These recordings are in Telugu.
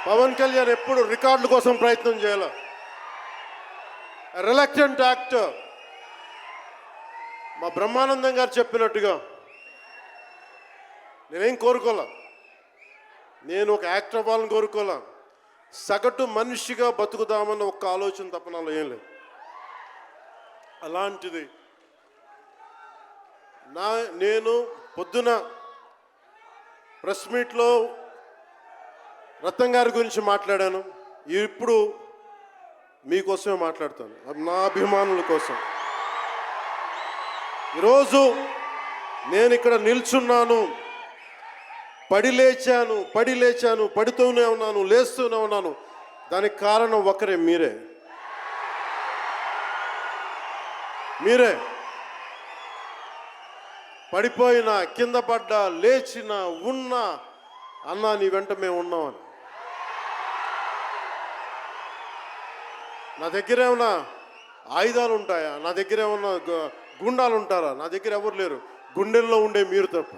పవన్ కళ్యాణ్ ఎప్పుడు రికార్డుల కోసం ప్రయత్నం చేయాలి. Reluctant actor. మా బ్రహ్మానందం గారు చెప్పినట్టుగా నేనేం కోరుకోలే, నేను ఒక యాక్టర్ అవ్వాలని కోరుకోలే, సగటు మనిషిగా బతుకుదామన్న ఒక్క ఆలోచన తప్ప నాలో ఏం లేదు. అలాంటిది నేను పొద్దున ప్రెస్ మీట్లో రత్నం గారి గురించి మాట్లాడాను. ఇప్పుడు మీకోసమే మాట్లాడతాను, నా అభిమానుల కోసం. ఈరోజు నేను ఇక్కడ నిల్చున్నాను, పడి లేచాను, పడుతూనే ఉన్నాను, లేస్తూనే ఉన్నాను. దానికి కారణం ఒకరే, మీరే. పడిపోయినా, కింద పడ్డా, లేచినా, ఉన్నా అన్నా నీ వెంట మేము ఉన్నామని. నా దగ్గర ఏమన్నా ఆయుధాలు ఉంటాయా? నా దగ్గర ఏమన్నా గుండాలు ఉంటారా? నా దగ్గర ఎవరు లేరు, గుండెల్లో ఉండే మీరు తప్ప.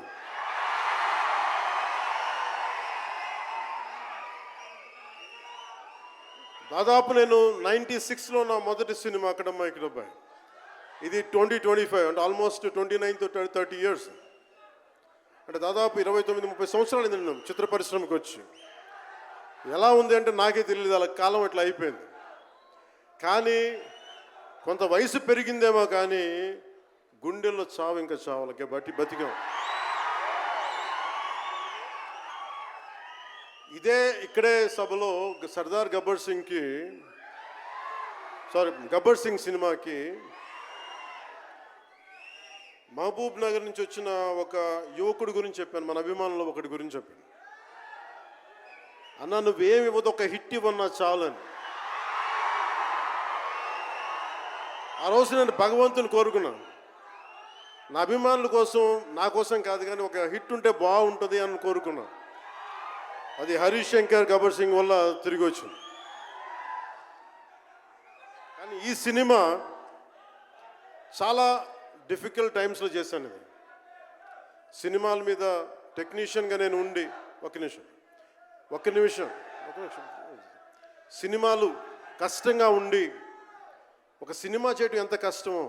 దాదాపు నేను 96లో నా మొదటి సినిమా అక్కడమ్మ ఇక్కడబ్బాయి. ఇది 2025, అంటే ఆల్మోస్ట్ 29 to 30 years. అంటే దాదాపు 29-30 సంవత్సరాలు నేను చిత్ర పరిశ్రమకు వచ్చి. ఎలా ఉంది అంటే నాకే తెలియదు, అలా కాలం ఇట్లా అయిపోయింది. కానీ కొంత వయసు పెరిగిందేమో, కానీ గుండెల్లో చావు ఇంకా చావాలి, బతికాం. ఇక్కడే సభలో సర్దార్ గబ్బర్ సింగ్ సినిమాకి మహబూబ్ నగర్ నుంచి వచ్చిన ఒక యువకుడి గురించి చెప్పాను, మన అభిమానుల్లో ఒకటి గురించి చెప్పాను. అన్న నువ్వేమి ఇవ్వదు, ఒక హిట్ ఇవ్వన్నా చాలని. ఆ రోజు నేను భగవంతుని కోరుకున్నాను, నా అభిమానుల కోసం, నా కోసం కాదు కానీ ఒక హిట్ ఉంటే బాగుంటుంది అని కోరుకున్నాను. అది హరీష్ శంకర్ గబ్బర్ సింగ్ వల్ల తిరిగి వచ్చింది. కానీ ఈ సినిమా చాలా డిఫికల్ట్ టైమ్స్లో చేశాను. ఇది సినిమాల మీద టెక్నీషియన్గా నేను ఉండి ఒక్క నిమిషం సినిమాలు కష్టంగా ఉండి, ఒక సినిమా చేయడం ఎంత కష్టమో,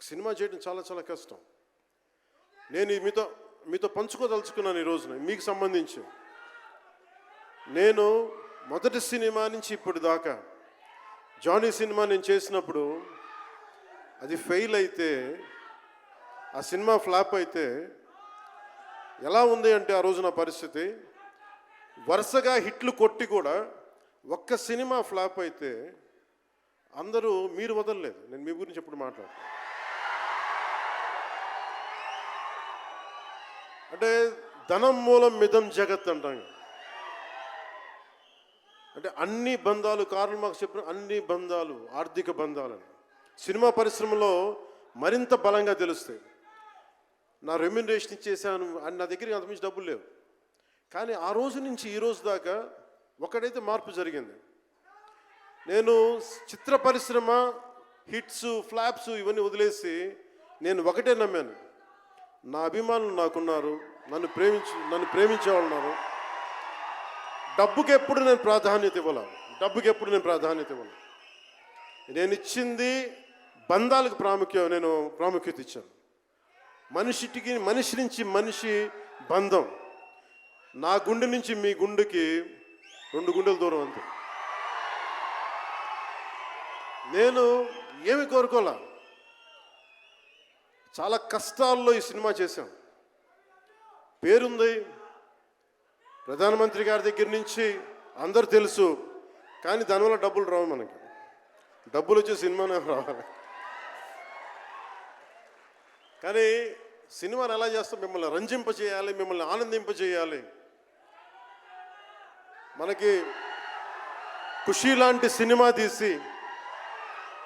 సినిమా చేయడం చాలా చాలా కష్టం. నేను మీతో పంచుకోదలుచుకున్నాను ఈ రోజున. మీకు సంబంధించి నేను మొదటి సినిమా నుంచి ఇప్పుడు దాకా జానీ సినిమా నేను చేసినప్పుడు అది ఫెయిల్ అయితే, ఆ సినిమా ఫ్లాప్ అయితే ఎలా ఉంది అంటే, ఆ రోజు నా పరిస్థితి వరుసగా హిట్లు కొట్టి కూడా ఒక్క సినిమా ఫ్లాప్ అయితే అందరూ మీరు వదలలేదు. నేను మీ గురించి ఎప్పుడు మాట్లాడతాను అంటే ధనం మూలం మిదం జగత్ అంటాం. అంటే అన్ని బంధాలు, కార్ల్ మార్క్స్ చెప్పిన అన్ని బంధాలు ఆర్థిక బంధాలని సినిమా పరిశ్రమలో మరింత బలంగా తెలుస్తాయి. నా రెమ్యునరేషన్ ఇచ్చేసాను అని నా దగ్గర అంతమించి డబ్బులు లేవు. కానీ ఆ రోజు నుంచి ఈ రోజు దాకా ఒకటైతే మార్పు జరిగింది. నేను చిత్ర పరిశ్రమ హిట్స్, ఫ్లాప్స్ ఇవన్నీ వదిలేసి నేను ఒకటే నమ్మాను, నా అభిమానులు నాకున్నారు, నన్ను ప్రేమించేవాళ్ళు ఉన్నారు. డబ్బుకి ఎప్పుడు నేను ప్రాధాన్యత ఇవ్వను. నేను ఇచ్చింది బంధాలకు ప్రాముఖ్యత ఇచ్చాను. మనిషి నుంచి మనిషి బంధం. నా గుండె నుంచి మీ గుండెకి 2 గుండెల దూరం అంతే. నేను ఏమి కోరుకోలే, చాలా కష్టాల్లో ఈ సినిమా చేశాం. పేరుంది, ప్రధానమంత్రి గారి దగ్గర నుంచి అందరు తెలుసు. కానీ దానివల్ల డబ్బులు రావు. మనకి డబ్బులు వచ్చే సినిమానే రావాలి. కానీ సినిమాని ఎలా చేస్తాం? మిమ్మల్ని రంజింపజేయాలి, మిమ్మల్ని ఆనందింపజేయాలి. మనకి ఖుషీ లాంటి సినిమా తీసి